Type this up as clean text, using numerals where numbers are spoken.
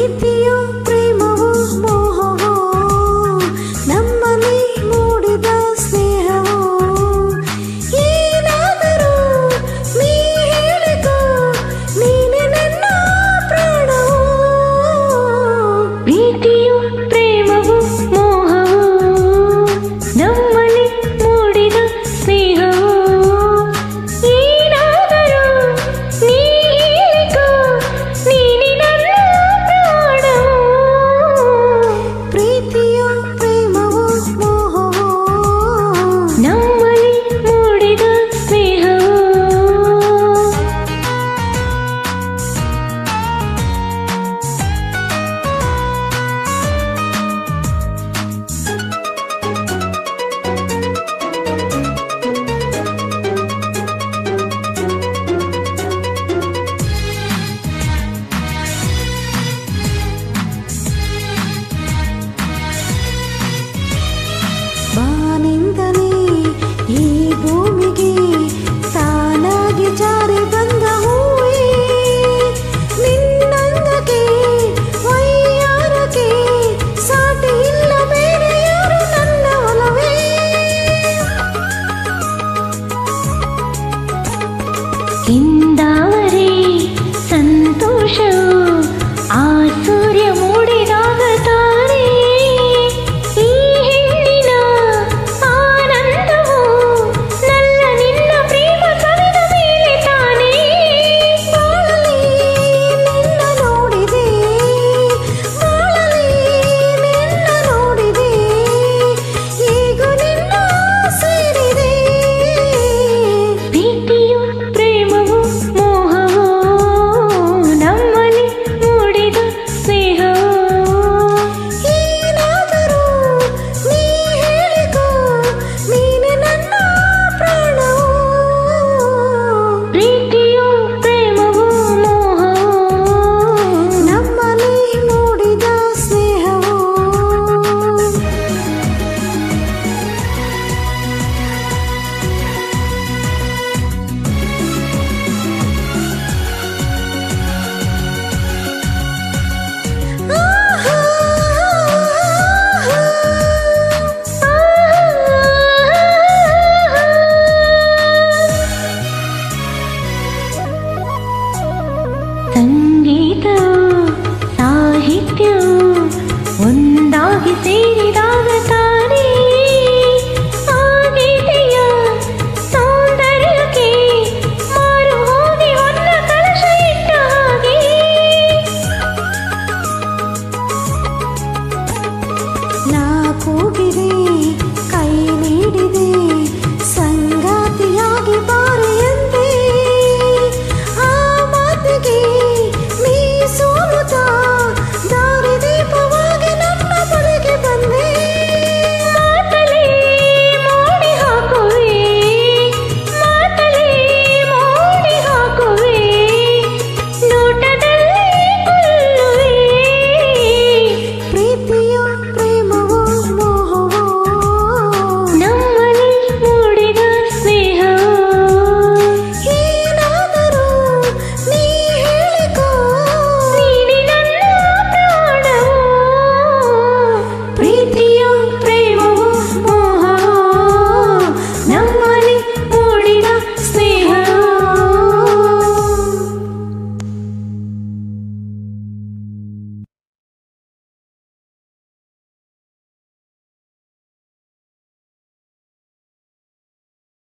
ಪ್ರೀತಿಯು ಪ್ರೇಮವು ಮೋಹವು ನಮ್ಮಲ್ಲಿ ಮೂಡಿದ ಸ್ನೇಹವು ಏನಾದರೂ ನೀ ಹೇಳಿಕೋ ನೀನೆ ನನ್ನ ಪ್ರಾಣವು ಪ್ರೀತಿಯು ಪ್ರೇಮವು ಮೋಹವು ನಮ್ಮಲ್ಲಿ ಮೂಡಿದ ಸ್ನೇಹವು ಏನಾದರೂ ನೀ ಹೇಳಿಕೋ ನೀನೆ ನನ್ನ ಪ್ರಾಣವು ಪ್ರೀತಿಯು ಪ್ರೇಮವು ಮೋಹವು ನಮ್ಮಲ್ಲಿ ಮೂಡಿದ ಸ್ನೇಹವು ಬಾನಿಂದಲೇ ಈ ಭೂಮಿಗೆ ತಾನಾಗಿ ಜಾರಿ ಬಂದ ಹೂವೇ ನಿನ್ನಂಗಕ್ಕೆ ವೈಯಾರಕ್ಕೆ ಸಾಟಿ ಇಲ್ಲ ಬೇರೆ ಯಾರು ನನ್ನ ಒಲವೇ ಇಂದಾವರೆ ಸಂತೋಷವು ಆ ಸೂರ್ಯ ಮೂಡಿದಾಗ ತಾನೇ ಈ ಹೆಣ್ಣಿನ ಆನಂದವು ನನ್ನ ನಿನ್ನ ಪ್ರೇಮ ಸವಿದ ಮೇಲೆ ತಾನೇ ಬಾಳಲಿ ನಿನ್ನ ನೋಡಿದೆ ಬಾಳಲಿ ನಿನ್ನ ನೋಡಿದೆ ಈಗ ನಿನ್ನ ಸೇರಿದೆ ಪ್ರೀತಿಯು ಪ್ರೇಮವು ಮೋಹವು ನಮ್ಮಲ್ಲಿ ಮೂಡಿದ ಸ್ನೇಹವು ಏನಾದರೂ ನೀ ಹೇಳಿಕೋ ನೀನೆ ನನ್ನ ಪ್ರಾಣವು ಪ್ರೀತಿಯು ಪ್ರೇಮವು ಮೋಹವು ನಮ್ಮಲ್ಲಿ ಮೂಡಿದ ಸ್ನೇಹವು ಸಂಗೀತವು ಸಾಹಿತ್ಯವು ಒಂದಾಗಿ ಸೇರಿದ